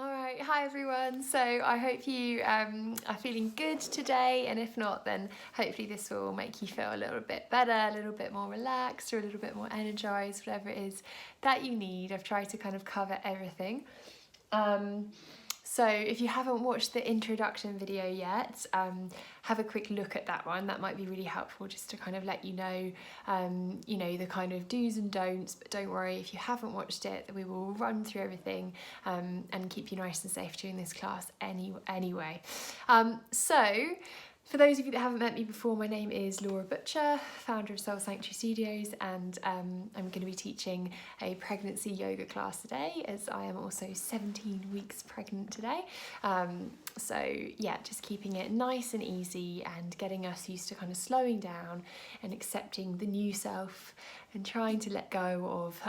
Alright, hi everyone. So I hope you are feeling good today, and if not, then hopefully this will make you feel a little bit better, a little bit more relaxed, or a little bit more energized, whatever it is that you need. I've tried to kind of cover everything. So if you haven't watched the introduction video yet, have a quick look at that one. That might be really helpful just to kind of let you know, the kind of do's and don'ts. But don't worry, if you haven't watched it, we will run through everything and keep you nice and safe during this class anyway. So for those of you that haven't met me before, my name is Laura Butcher, founder of Soul Sanctuary Studios, and I'm going to be teaching a pregnancy yoga class today, as I am also 17 weeks pregnant today. So yeah, just keeping it nice and easy and getting us used to kind of slowing down and accepting the new self and trying to let go of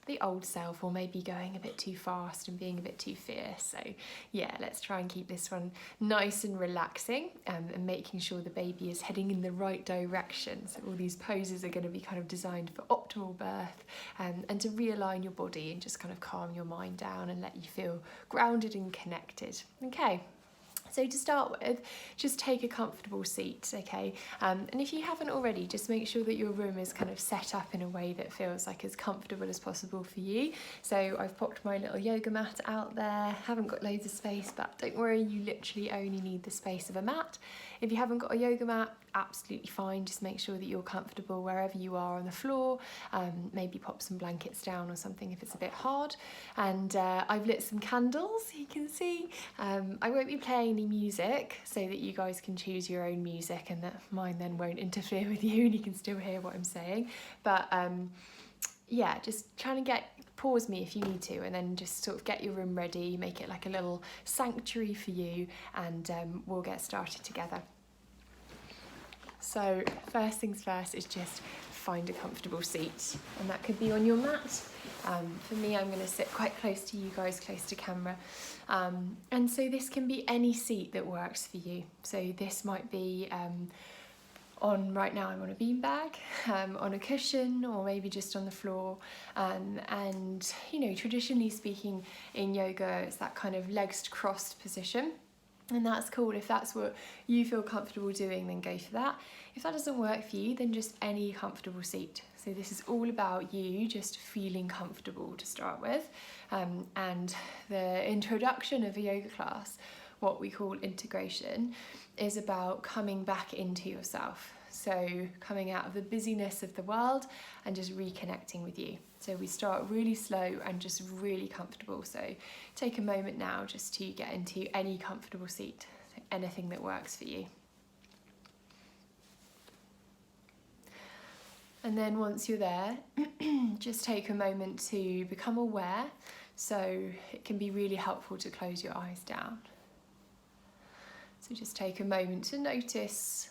the old self, or maybe going a bit too fast and being a bit too fierce. So yeah, let's try and keep this one nice and relaxing, and making sure the baby is heading in the right direction. So all these poses are going to be kind of designed for optimal birth, and to realign your body and just kind of calm your mind down and let you feel grounded and connected. Okay. So to start with, just take a comfortable seat, okay? And if you haven't already, just make sure that your room is kind of set up in a way that feels like as comfortable as possible for you. So I've popped my little yoga mat out there. Haven't got loads of space, but don't worry, you literally only need the space of a mat. If you haven't got a yoga mat, absolutely fine. Just make sure that you're comfortable wherever you are on the floor. Maybe pop some blankets down or something if it's a bit hard. And I've lit some candles, you can see. I won't be playing any music so that you guys can choose your own music, and that mine then won't interfere with you and you can still hear what I'm saying. But yeah, just trying to pause me if you need to, and then just sort of get your room ready, make it like a little sanctuary for you, and we'll get started together. So first things first is just find a comfortable seat, and that could be on your mat. For me, I'm going to sit quite close to you guys, close to camera. And so this can be any seat that works for you. So this might be right now I'm on a beanbag, on a cushion, or maybe just on the floor. And traditionally speaking in yoga, it's that kind of legs crossed position. And that's cool. If that's what you feel comfortable doing, then go for that. If that doesn't work for you, then just any comfortable seat. So this is all about you just feeling comfortable to start with. And the introduction of a yoga class, what we call integration, is about coming back into yourself. So coming out of the busyness of the world and just reconnecting with you. So we start really slow and just really comfortable. So take a moment now just to get into any comfortable seat, so anything that works for you. And then once you're there, just take a moment to become aware. So it can be really helpful to close your eyes down. So just take a moment to notice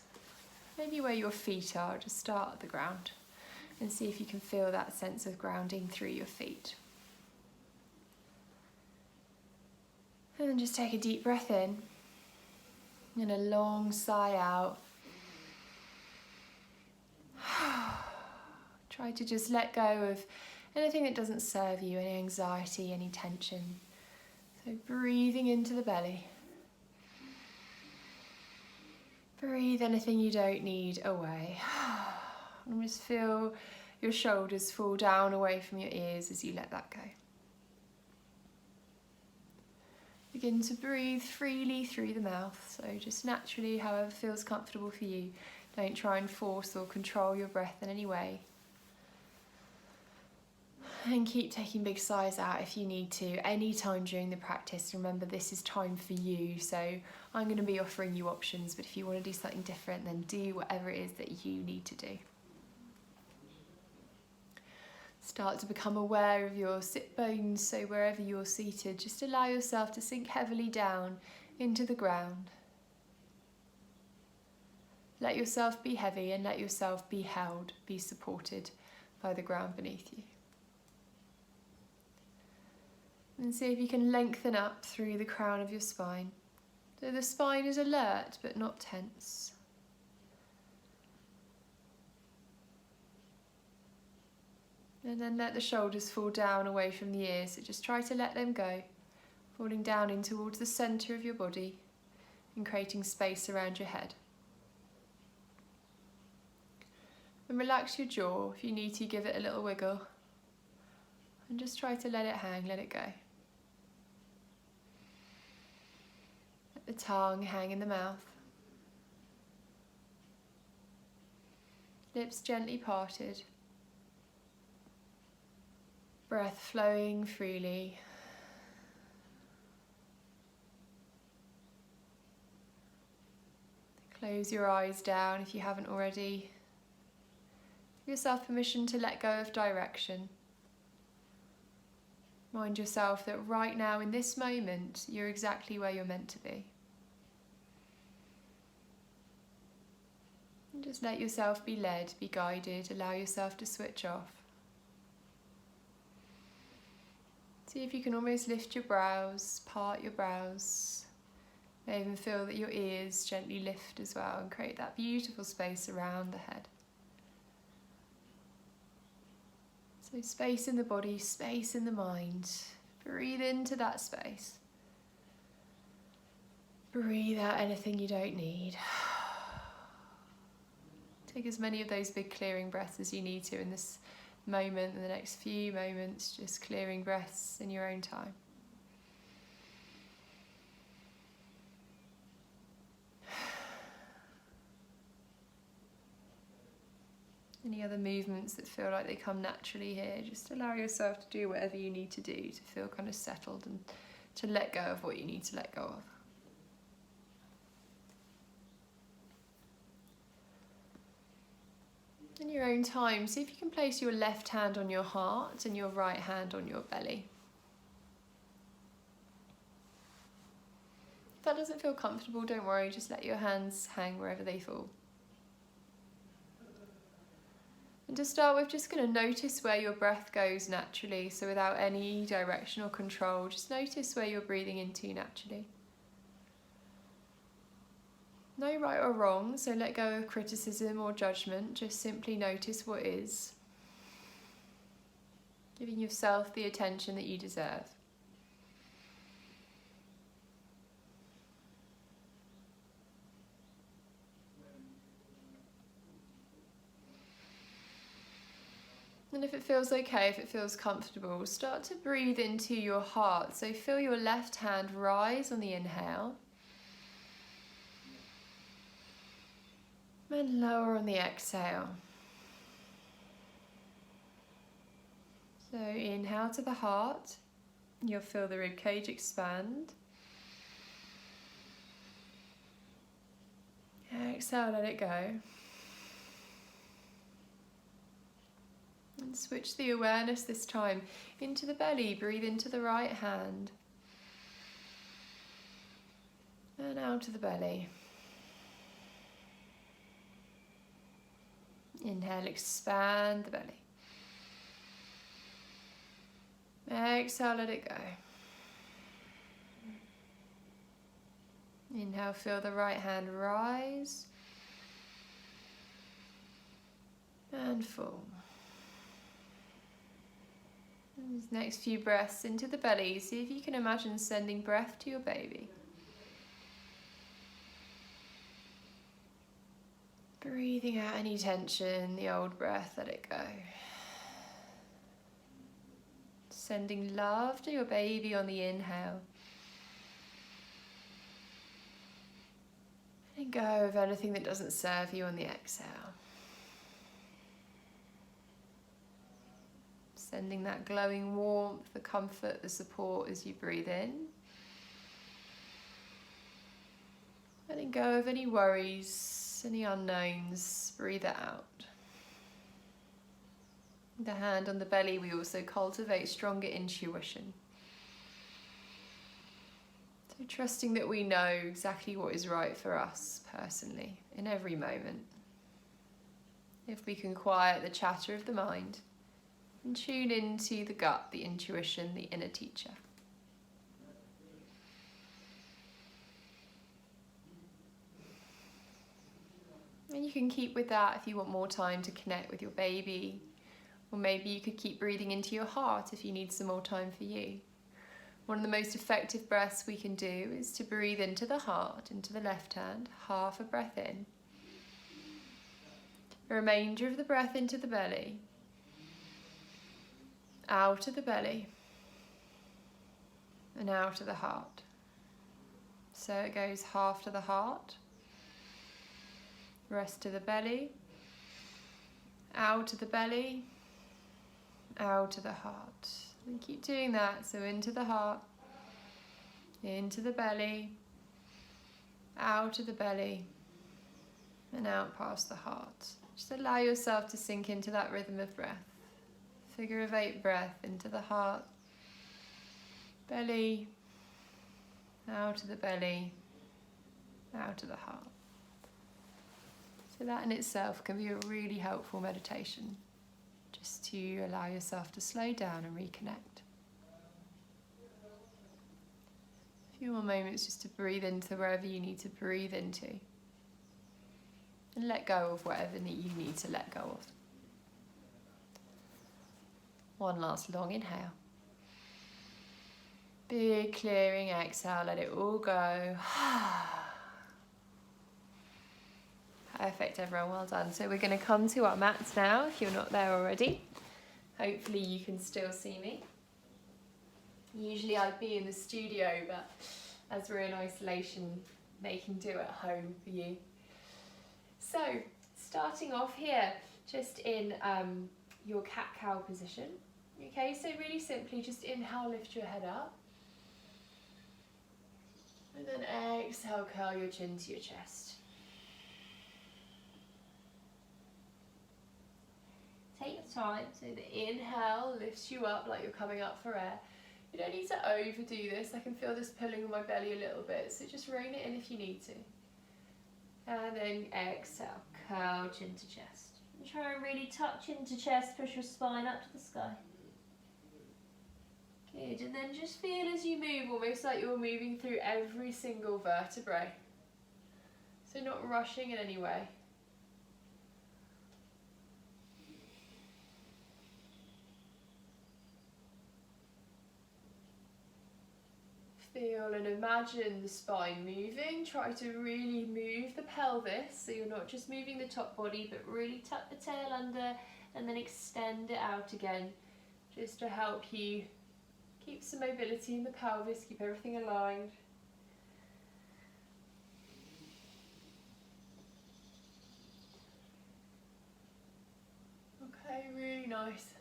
maybe where your feet are, just start at the ground, and see if you can feel that sense of grounding through your feet. And then just take a deep breath in and a long sigh out. Try to just let go of anything that doesn't serve you, any anxiety, any tension. So breathing into the belly. Breathe anything you don't need away. And just feel your shoulders fall down away from your ears as you let that go. Begin to breathe freely through the mouth, so just naturally, however feels comfortable for you. Don't try and force or control your breath in any way. And keep taking big sighs out if you need to, any time during the practice. Remember, this is time for you, so I'm going to be offering you options, but if you want to do something different, then do whatever it is that you need to do. Start to become aware of your sit bones, so wherever you're seated, just allow yourself to sink heavily down into the ground. Let yourself be heavy and let yourself be held, be supported by the ground beneath you. And see if you can lengthen up through the crown of your spine. So the spine is alert but not tense. And then let the shoulders fall down away from the ears. So just try to let them go. falling down in towards the centre of your body and creating space around your head. And relax your jaw. If you need to, give it a little wiggle. And just try to let it hang, let it go. Let the tongue hang in the mouth. Lips gently parted. Breath flowing freely. Close your eyes down if you haven't already. Give yourself permission to let go of direction. Remind yourself that right now, in this moment, you're exactly where you're meant to be. And just let yourself be led, be guided, allow yourself to switch off. See if you can almost lift your brows, part your brows. May even feel that your ears gently lift as well and create that beautiful space around the head. So space in the body, space in the mind. Breathe into that space. Breathe out anything you don't need. Take as many of those big clearing breaths as you need to in this moment, in the next few moments, just clearing breaths in your own time. Any other movements that feel like they come naturally here, just allow yourself to do whatever you need to do to feel kind of settled and to let go of what you need to let go of. In your own time, see if you can place your left hand on your heart and your right hand on your belly. If that doesn't feel comfortable, don't worry, just let your hands hang wherever they fall. And to start with, just going to notice where your breath goes naturally, so without any direction or control, just notice where you're breathing into naturally. No right or wrong, so let go of criticism or judgment, just simply notice what is. Giving yourself the attention that you deserve. And if it feels okay, if it feels comfortable, start to breathe into your heart. So feel your left hand rise on the inhale. And lower on the exhale. So inhale to the heart. You'll feel the ribcage expand. Exhale, let it go. And switch the awareness this time into the belly. Breathe into the right hand. And out to the belly. Inhale, expand the belly. Exhale, let it go. Inhale, feel the right hand rise. And fall. And these next few breaths into the belly, see if you can imagine sending breath to your baby. Breathing out any tension, the old breath, let it go. Sending love to your baby on the inhale. Letting go of anything that doesn't serve you on the exhale. Sending that glowing warmth, the comfort, the support as you breathe in. Letting go of any worries, any unknowns, breathe it out. The hand on the belly, we also cultivate stronger intuition. So trusting that we know exactly what is right for us personally in every moment. If we can quiet the chatter of the mind and tune into the gut, the intuition, the inner teacher. And you can keep with that if you want more time to connect with your baby, or maybe you could keep breathing into your heart if you need some more time for you. One of the most effective breaths we can do is to breathe into the heart, into the left hand, half a breath in. The remainder of the breath into the belly, out of the belly, and out of the heart. So it goes half to the heart, rest to the belly, out of the belly, out of the heart. And keep doing that. So into the heart, into the belly, out of the belly, and out past the heart. Just allow yourself to sink into that rhythm of breath. Figure of 8 breath into the heart, belly, out of the belly, out of the heart. So that in itself can be a really helpful meditation, just to allow yourself to slow down and reconnect. A few more moments just to breathe into wherever you need to breathe into, and let go of whatever you need to let go of. One last long inhale. Big clearing exhale, let it all go. Perfect, everyone, well done. So we're going to come to our mats now, if you're not there already. Hopefully you can still see me. Usually I'd be in the studio, but as we're in isolation, making do at home for you. So, starting off here, just in your cat-cow position. Okay, so really simply, just inhale, lift your head up. And then exhale, curl your chin to your chest. Take your time, so the inhale lifts you up like you're coming up for air. You don't need to overdo this. I can feel this pulling on my belly a little bit, so just rein it in if you need to. And then exhale, curl chin to chest. And try and really tuck chin to chest, push your spine up to the sky. Good, and then just feel as you move, almost like you're moving through every single vertebrae. So not rushing in any way. Feel and imagine the spine moving. Try to really move the pelvis, so you're not just moving the top body, but really tuck the tail under and then extend it out again, just to help you keep some mobility in the pelvis, keep everything aligned. Okay, really nice.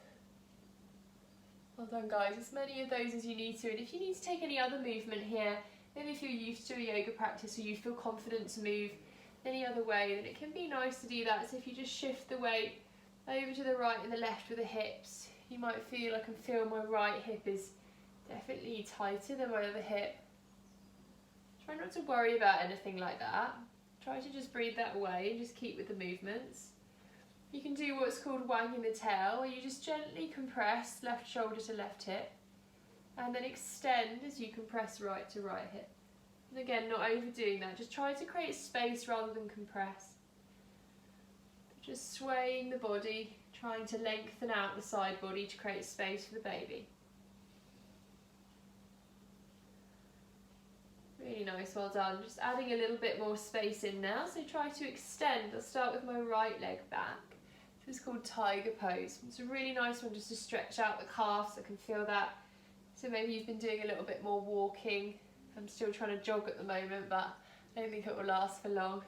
Well done, guys. As many of those as you need to, and if you need to take any other movement here, maybe if you're used to a yoga practice or you feel confident to move any other way, then it can be nice to do that. So if you just shift the weight over to the right and the left with the hips, you might feel, I can feel my right hip is definitely tighter than my other hip. Try not to worry about anything like that. Try to just breathe that away and just keep with the movements. You can do what's called wagging the tail, where you just gently compress left shoulder to left hip, and then extend as you compress right to right hip. And again, not overdoing that, just try to create space rather than compress. Just swaying the body, trying to lengthen out the side body to create space for the baby. Really nice, well done. Just adding a little bit more space in now, so try to extend. I'll start with my right leg back. This is called tiger pose. It's a really nice one just to stretch out the calves. I can feel that. So maybe you've been doing a little bit more walking. I'm still trying to jog at the moment, but I don't think it will last for long.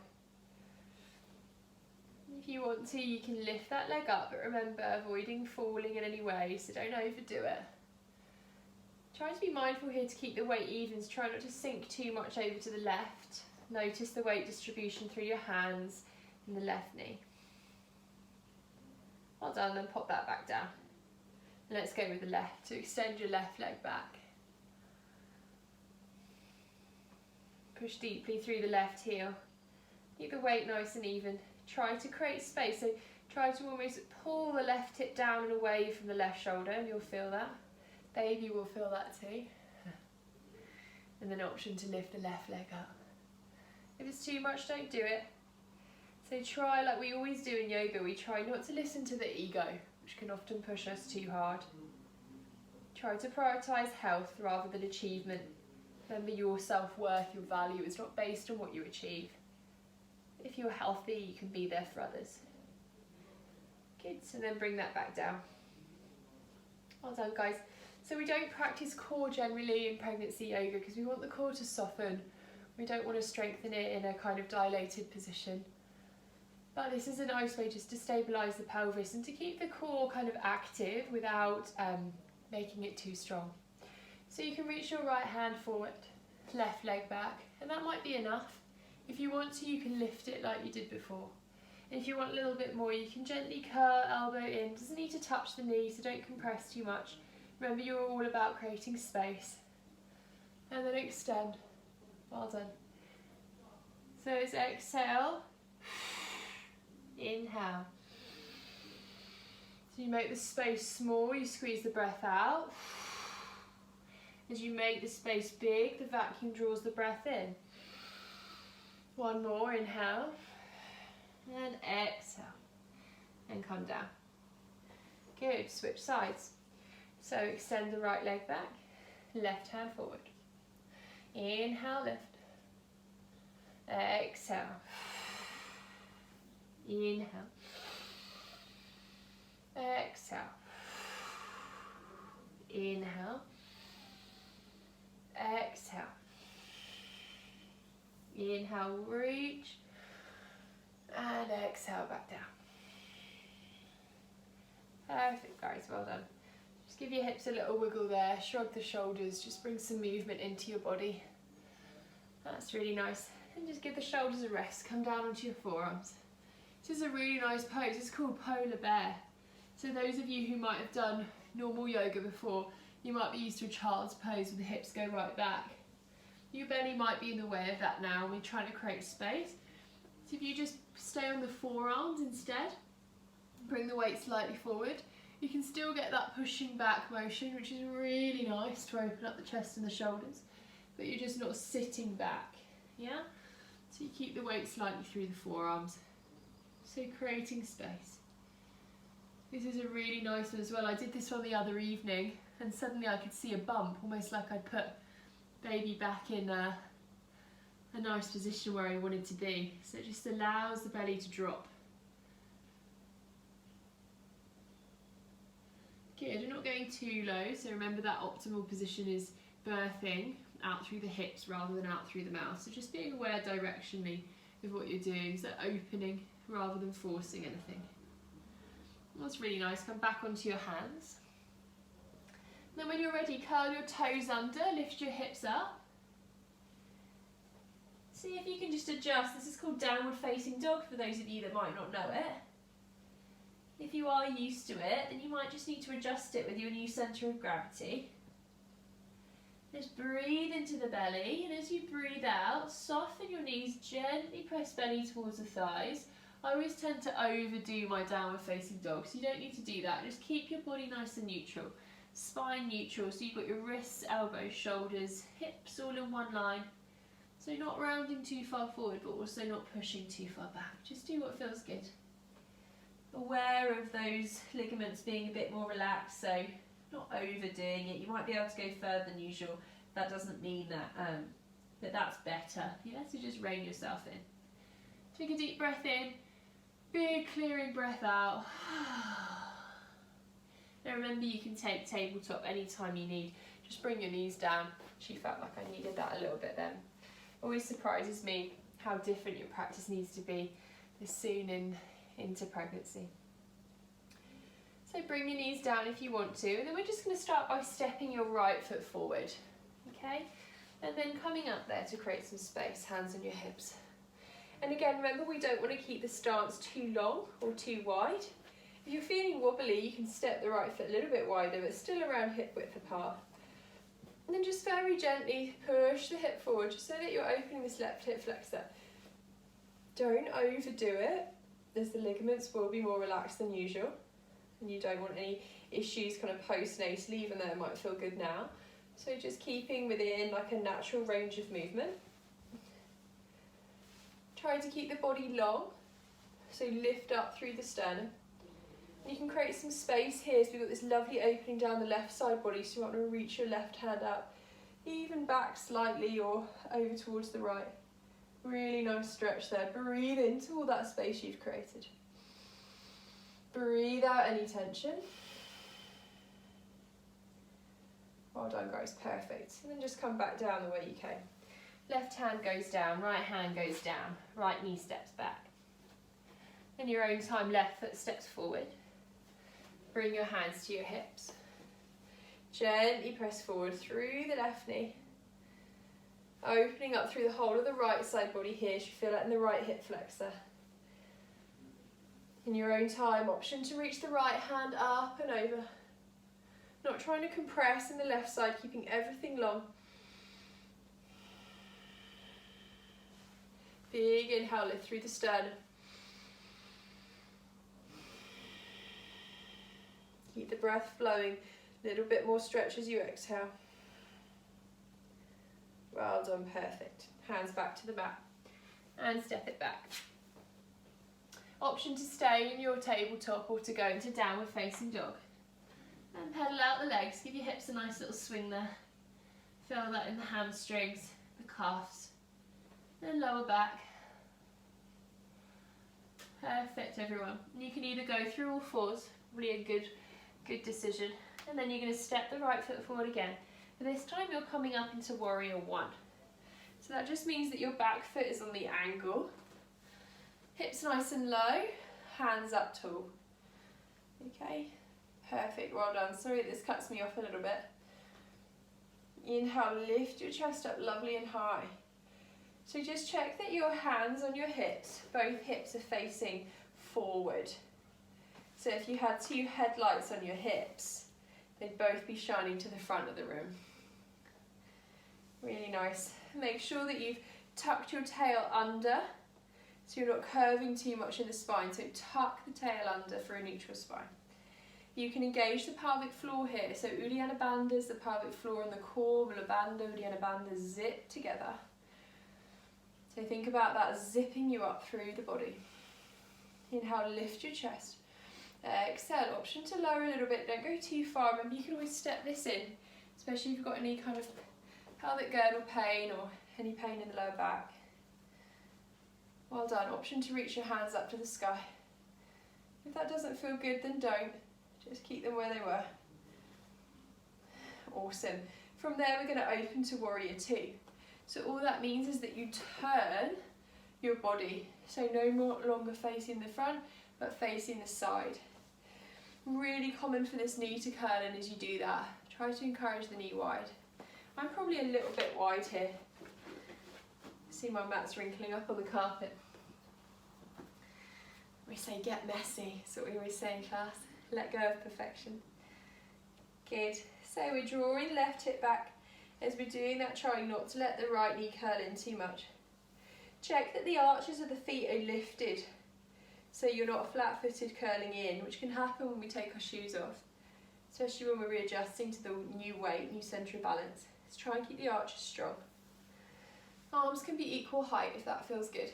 If you want to, you can lift that leg up, but remember, avoiding falling in any way, so don't overdo it. Try to be mindful here to keep the weight even, so try not to sink too much over to the left. Notice the weight distribution through your hands and the left knee. Well done, then pop that back down. And let's go with the left, so extend your left leg back. Push deeply through the left heel. Keep the weight nice and even. Try to create space, so try to almost pull the left hip down and away from the left shoulder, and you'll feel that. Baby will feel that too. And then option to lift the left leg up. If it's too much, don't do it. So try, like we always do in yoga, we try not to listen to the ego, which can often push us too hard. Try to prioritise health rather than achievement. Remember, your self-worth, your value is not based on what you achieve. If you're healthy, you can be there for others. Good, and then bring that back down. Well done, guys. So we don't practice core generally in pregnancy yoga because we want the core to soften. We don't want to strengthen it in a kind of dilated position. But this is a nice way just to stabilise the pelvis and to keep the core kind of active without making it too strong. So you can reach your right hand forward, left leg back, and that might be enough. If you want to, you can lift it like you did before. And if you want a little bit more, you can gently curl elbow in. Doesn't need to touch the knee, so don't compress too much. Remember, you're all about creating space. And then extend. Well done. So it's exhale, inhale. So you make the space small, you squeeze the breath out. As you make the space big, the vacuum draws the breath in. One more, inhale, and exhale, and come down. Good, switch sides. So extend the right leg back, left hand forward. Inhale, lift. Exhale. Inhale. Exhale. Inhale. Exhale. Inhale, reach. And exhale, back down. Perfect, guys, well done. Just give your hips a little wiggle there, shrug the shoulders, just bring some movement into your body. That's really nice. And just give the shoulders a rest, come down onto your forearms. This is a really nice pose, it's called polar bear. So those of you who might have done normal yoga before, you might be used to a child's pose where the hips go right back. Your belly might be in the way of that now, we're trying to create space. So if you just stay on the forearms instead, bring the weight slightly forward, you can still get that pushing back motion, which is really nice to open up the chest and the shoulders, but you're just not sitting back, yeah? So you keep the weight slightly through the forearms. So creating space. This is a really nice one as well. I did this one the other evening and suddenly I could see a bump, almost like I'd put baby back in a nice position where I wanted to be. So it just allows the belly to drop. Good, we're not going too low, so remember that optimal position is birthing out through the hips rather than out through the mouth. So just being aware directionally of what you're doing, so opening rather than forcing anything. That's really nice. Come back onto your hands. Then when you're ready, curl your toes under, lift your hips up. See if you can just adjust. This is called downward facing dog for those of you that might not know it. If you are used to it, then you might just need to adjust it with your new centre of gravity. Just breathe into the belly, and as you breathe out, soften your knees, gently press belly towards the thighs. I always tend to overdo my downward facing dog, so you don't need to do that. Just keep your body nice and neutral. Spine neutral, so you've got your wrists, elbows, shoulders, hips all in one line. So not rounding too far forward, but also not pushing too far back. Just do what feels good. Aware of those ligaments being a bit more relaxed, so not overdoing it. You might be able to go further than usual. That doesn't mean that, that that's better. Yeah, so just rein yourself in. Take a deep breath in, big clearing breath out. Now remember, you can take tabletop anytime you need. Just bring your knees down. She felt like I needed that a little bit then. Always surprises me how different your practice needs to be this soon into pregnancy. So bring your knees down if you want to, and then we're just going to start by stepping your right foot forward, okay? And then coming up there to create some space, hands on your hips. And again, remember, we don't want to keep the stance too long or too wide. If you're feeling wobbly, you can step the right foot a little bit wider, but still around hip width apart. And then just very gently push the hip forward, just so that you're opening this left hip flexor. Don't overdo it, as the ligaments will be more relaxed than usual. And you don't want any issues kind of post-natal, even though it might feel good now. So just keeping within like a natural range of movement. Try to keep the body long, so lift up through the sternum. And you can create some space here, so we've got this lovely opening down the left side body, so you want to reach your left hand up, even back slightly or over towards the right. Really nice stretch there. Breathe into all that space you've created. Breathe out any tension. Well done, guys, perfect. And then just come back down the way you came. Left hand goes down, right hand goes down, right knee steps back. In your own time, left foot steps forward. Bring your hands to your hips. Gently press forward through the left knee. Opening up through the whole of the right side body here. Should feel that in the right hip flexor. In your own time, option to reach the right hand up and over. Not trying to compress in the left side, keeping everything long. Big inhale, lift through the sternum. Keep the breath flowing. A little bit more stretch as you exhale. Well done, perfect. Hands back to the mat and step it back. Option to stay in your tabletop or to go into downward facing dog. And pedal out the legs, give your hips a nice little swing there. Feel that in the hamstrings, the calves, and lower back. Perfect, everyone. And you can either go through all fours, really a good decision. And then you're going to step the right foot forward again. But this time you're coming up into warrior one. So that just means that your back foot is on the angle. Hips nice and low, hands up tall. Okay, perfect, well done. Sorry this cuts me off a little bit. Inhale, lift your chest up lovely and high. So just check that your hands on your hips, both hips are facing forward. So if you had two headlights on your hips, they'd both be shining to the front of the room. Really nice. Make sure that you've tucked your tail under, so you're not curving too much in the spine. So tuck the tail under for a neutral spine. You can engage the pelvic floor here. So Uddiyana Bandhas, the pelvic floor and the core, Mula Bandha, Uddiyana Bandha zip together. So think about that zipping you up through the body. Inhale, lift your chest. Exhale, option to lower a little bit. Don't go too far. Remember, you can always step this in, especially if you've got any kind of pelvic girdle pain or any pain in the lower back. Well done. Option to reach your hands up to the sky. If that doesn't feel good, then don't. Just keep them where they were. Awesome. From there, we're going to open to warrior two. So all that means is that you turn your body. So no more longer facing the front, but facing the side. Really common for this knee to curl in as you do that. Try to encourage the knee wide. I'm probably a little bit wide here. See my mat's wrinkling up on the carpet. We say get messy, that's what we always say in class. Let go of perfection. Good. So we're drawing the left hip back. As we're doing that, trying not to let the right knee curl in too much. Check that the arches of the feet are lifted, so you're not flat-footed curling in, which can happen when we take our shoes off, especially when we're readjusting to the new weight, new centre of balance. Let's try and keep the arches strong. Arms can be equal height if that feels good.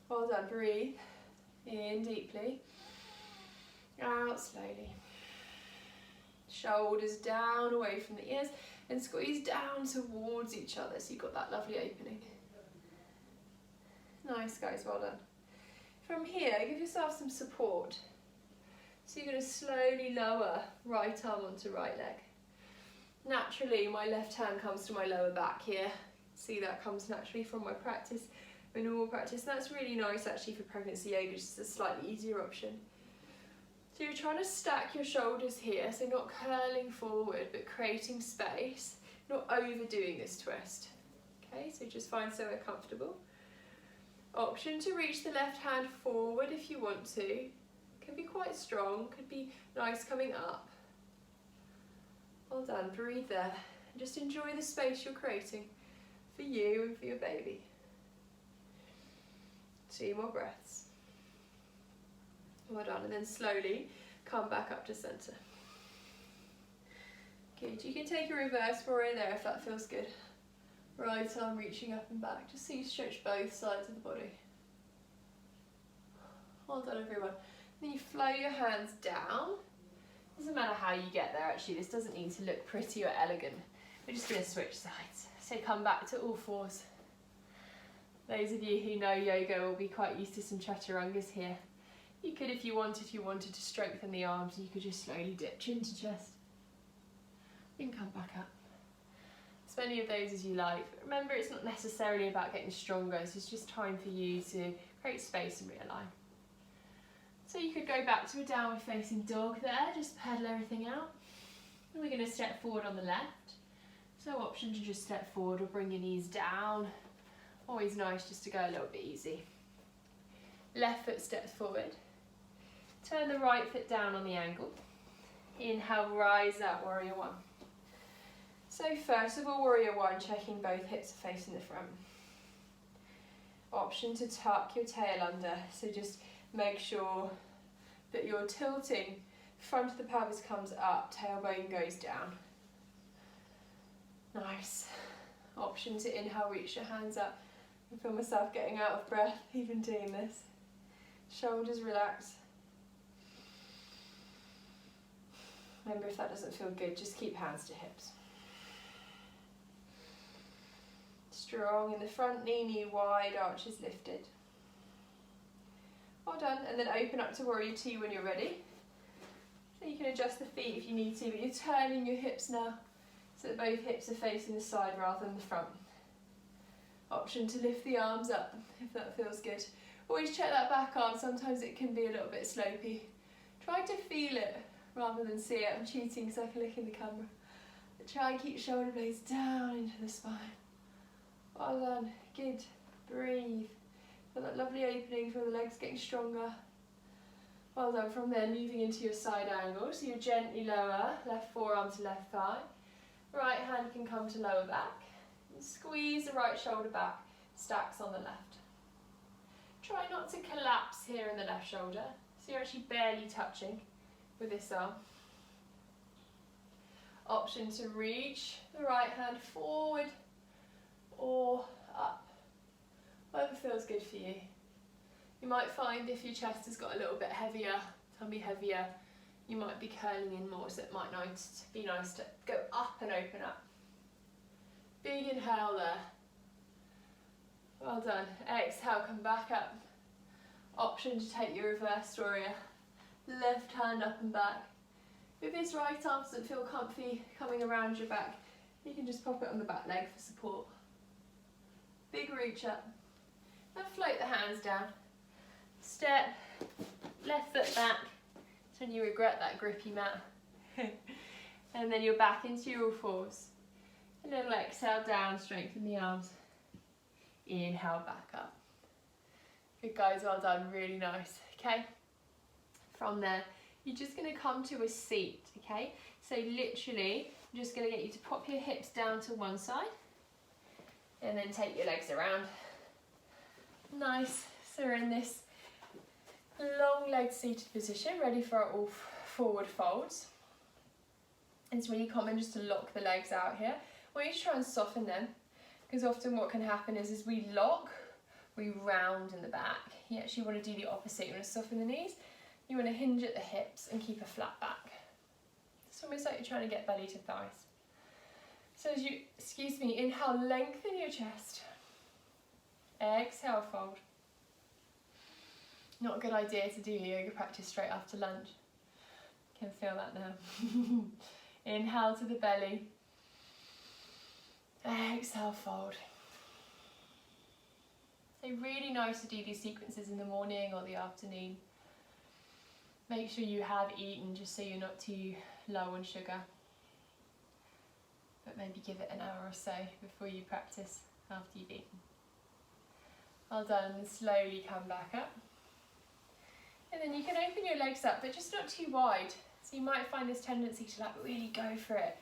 Well done, breathe. In deeply. Out slowly. Shoulders down away from the ears and squeeze down towards each other so you've got that lovely opening. Nice, guys, well done. From here, give yourself some support. So you're going to slowly lower right arm onto right leg. Naturally, my left hand comes to my lower back here. See, that comes naturally from my practice, my normal practice. And that's really nice actually for pregnancy yoga, just a slightly easier option. So you're trying to stack your shoulders here, so not curling forward, but creating space, not overdoing this twist. Okay, so just find somewhere comfortable. Option to reach the left hand forward if you want to. Can be quite strong, could be nice coming up. Well done, breathe there. And just enjoy the space you're creating for you and for your baby. 2 more breaths. Well done, and then slowly come back up to centre. Good, you can take a reverse warrior there if that feels good. Right arm reaching up and back, just so you stretch both sides of the body. Well done, everyone. Then you flow your hands down. Doesn't matter how you get there actually, this doesn't need to look pretty or elegant. We're just going to switch sides. So come back to all fours. Those of you who know yoga will be quite used to some chaturangas here. You could, if you wanted to strengthen the arms, you could just slowly dip chin to chest. You can come back up. As many of those as you like. But remember, it's not necessarily about getting stronger, it's just time for you to create space and realign. So you could go back to a downward facing dog there, just pedal everything out. And we're going to step forward on the left. So option to just step forward or bring your knees down. Always nice just to go a little bit easy. Left foot steps forward. Turn the right foot down on the ankle. Inhale, rise up, warrior one. So first of all, warrior one, checking both hips are facing the front. Option to tuck your tail under, so just make sure that you're tilting, front of the pelvis comes up, tailbone goes down. Nice. Option to inhale, reach your hands up. I feel myself getting out of breath even doing this. Shoulders relax. Remember, if that doesn't feel good, just keep hands to hips. Strong in the front knee, knee wide, arches lifted. Well done, and then open up to warrior two when you're ready. So you can adjust the feet if you need to, but you're turning your hips now so that both hips are facing the side rather than the front. Option to lift the arms up if that feels good. Always check that back arm, sometimes it can be a little bit slopey. Try to feel it rather than see it. I'm cheating because I can look in the camera. But try and keep shoulder blades down into the spine. Well done, good. Breathe. Feel that lovely opening, feel the legs getting stronger. Well done. From there, moving into your side angle. So you gently lower, left forearm to left thigh. Right hand can come to lower back. And squeeze the right shoulder back, stacks on the left. Try not to collapse here in the left shoulder. So you're actually barely touching with this arm. Option to reach the right hand forward or up. Whatever feels good for you. You might find if your chest has got a little bit heavier, tummy heavier, you might be curling in more, so it might be nice to go up and open up. Big inhale there. Well done. Exhale, come back up. Option to take your reverse warrior. Left hand up and back. If this right arm doesn't feel comfy coming around your back, you can just pop it on the back leg for support. Big reach up. And float the hands down. Step, left foot back. So when you regret that grippy mat. And then you're back into your all fours. A little exhale down, strengthen the arms. Inhale back up. Good guys, well done, really nice. Okay, from there, you're just going to come to a seat, okay? So literally, I'm just going to get you to pop your hips down to one side and then take your legs around. Nice, so we're in this long legged seated position, ready for our all forward folds. It's really common just to lock the legs out here. I want you to try and soften them, because often what can happen is as we lock, we round in the back. You actually want to do the opposite. You want to soften the knees, you want to hinge at the hips and keep a flat back. It's almost like you're trying to get belly to thighs. So as you, inhale, lengthen your chest. Exhale, fold. Not a good idea to do yoga practice straight after lunch. Can feel that now. Inhale to the belly. Exhale, fold. So really nice to do these sequences in the morning or the afternoon. Make sure you have eaten just so you're not too low on sugar. But maybe give it an hour or so before you practice after you've eaten. Well done, and slowly come back up. And then you can open your legs up, but just not too wide. So you might find this tendency to like really go for it.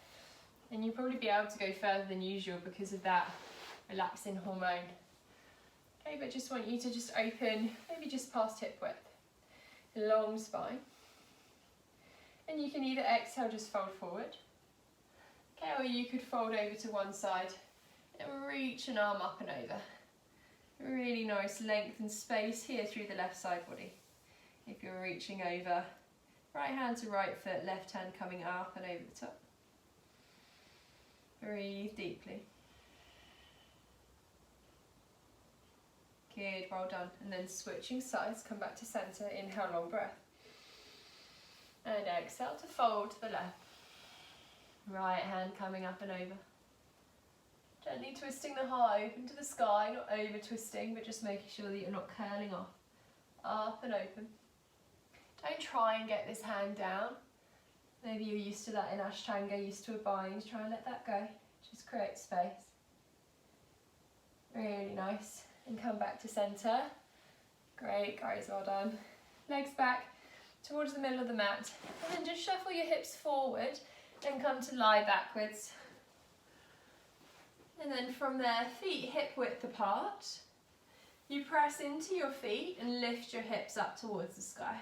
And you'll probably be able to go further than usual because of that relaxing hormone. Okay, but just want you to just open, maybe just past hip width. Long spine. And you can either exhale, just fold forward. Okay, or you could fold over to one side and reach an arm up and over. Really nice length and space here through the left side body. if you're reaching over. Right hand to right foot, left hand coming up and over the top. Breathe deeply. Good, well done. And then switching sides, come back to centre, inhale, long breath. And exhale to fold to the left. Right hand coming up and over. Gently twisting the heart open to the sky, not over twisting, but just making sure that you're not curling off. Up and open. Don't try and get this hand down. Maybe you're used to that in Ashtanga, used to a bind. Try and let that go. Just create space. Really nice. And come back to centre. Great, guys, well done. Legs back towards the middle of the mat. And then just shuffle your hips forward and come to lie backwards. And then from there, feet hip width apart. You press into your feet and lift your hips up towards the sky.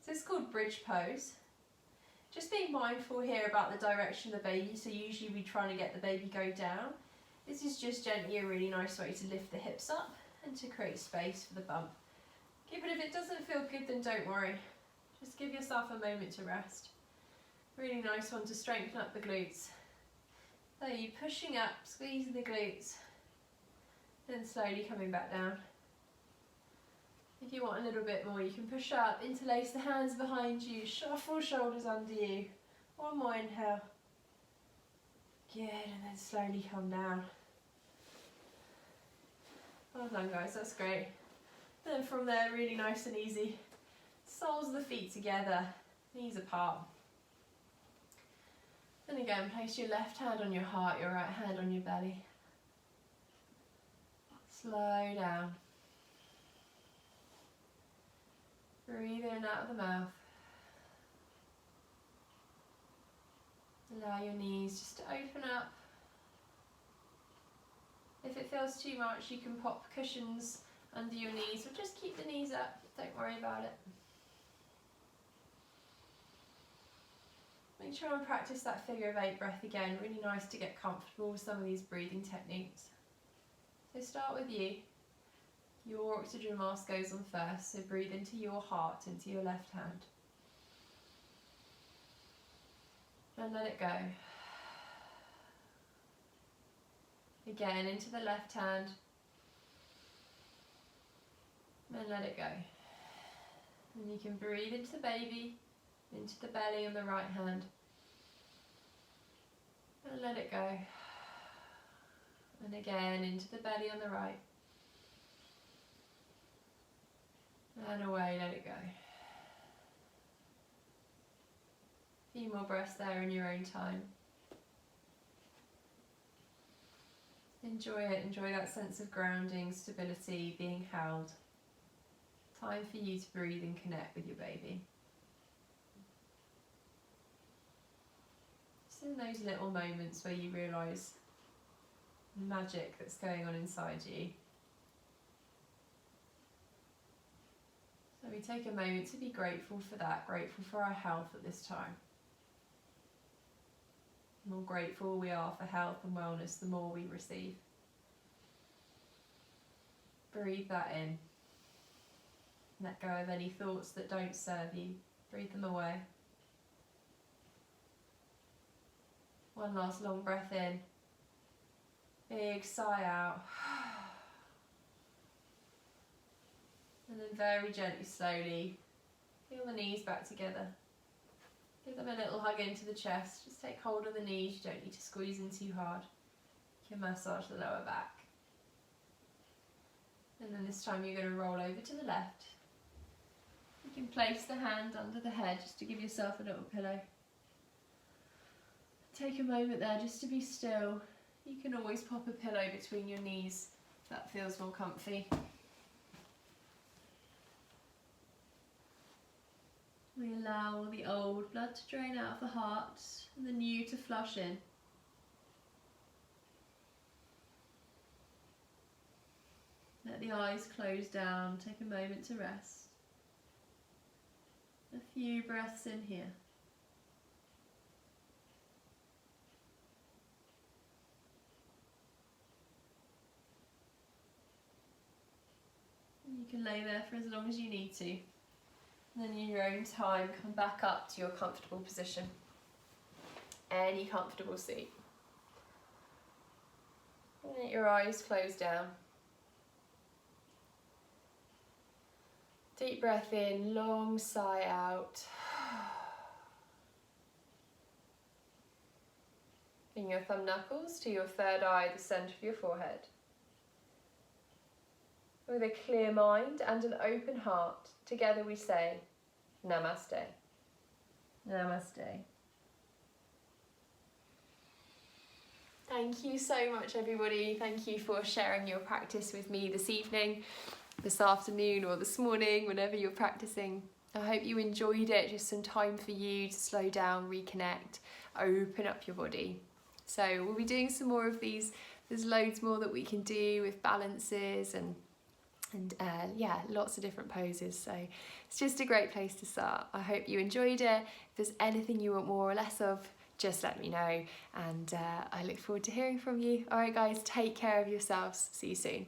So it's called bridge pose. Just being mindful here about the direction of the baby. So usually we try to get the baby go down. This is just gently a really nice way to lift the hips up and to create space for the bump. Okay, but if it doesn't feel good, then don't worry. Just give yourself a moment to rest. Really nice one to strengthen up the glutes. So you're pushing up, squeezing the glutes, then slowly coming back down. If you want a little bit more, you can push up, interlace the hands behind you, shuffle shoulders under you. One more inhale. Good, and then slowly come down. Well done, guys, that's great. And then from there, really nice and easy. Soles of the feet together, knees apart. And again, place your left hand on your heart, your right hand on your belly. Slow down. Breathe in and out of the mouth. Allow your knees just to open up. If it feels too much, you can pop cushions under your knees, or just keep the knees up, don't worry about it. Make sure and practice that figure of 8 breath again. Really nice to get comfortable with some of these breathing techniques. So start with you. Your oxygen mask goes on first, so breathe into your heart, into your left hand. And let it go. Again, into the left hand. And let it go. And you can breathe into the baby, into the belly on the right hand. And let it go. And again, into the belly on the right. And away, let it go. A few more breaths there in your own time. Enjoy it, enjoy that sense of grounding, stability, being held. Time for you to breathe and connect with your baby. Just in those little moments where you realise the magic that's going on inside you. So we take a moment to be grateful for that, grateful for our health at this time. The more grateful we are for health and wellness, the more we receive. Breathe that in. Let go of any thoughts that don't serve you. Breathe them away. One last long breath in. Big sigh out. And then very gently, slowly, feel the knees back together. Give them a little hug into the chest. Just take hold of the knees. You don't need to squeeze in too hard. You can massage the lower back. And then this time you're going to roll over to the left. You can place the hand under the head just to give yourself a little pillow. Take a moment there just to be still. You can always pop a pillow between your knees if that feels more comfy. We allow all the old blood to drain out of the heart and the new to flush in. Let the eyes close down, take a moment to rest. A few breaths in here. And you can lay there for as long as you need to. And then in your own time, come back up to your comfortable position. Any comfortable seat. And let your eyes close down. Deep breath in, long sigh out. Bring your thumb knuckles to your third eye, the centre of your forehead. With a clear mind and an open heart, together we say, Namaste. Namaste. Thank you so much, everybody. Thank you for sharing your practice with me this evening, this afternoon, or this morning, whenever you're practicing. I hope you enjoyed it. Just some time for you to slow down, reconnect, open up your body. So we'll be doing some more of these. There's loads more that we can do with balances and yeah, lots of different poses. So it's just a great place to start. I hope you enjoyed it. If there's anything you want more or less of, just let me know, and I look forward to hearing from you. All right, guys, take care of yourselves. See you soon.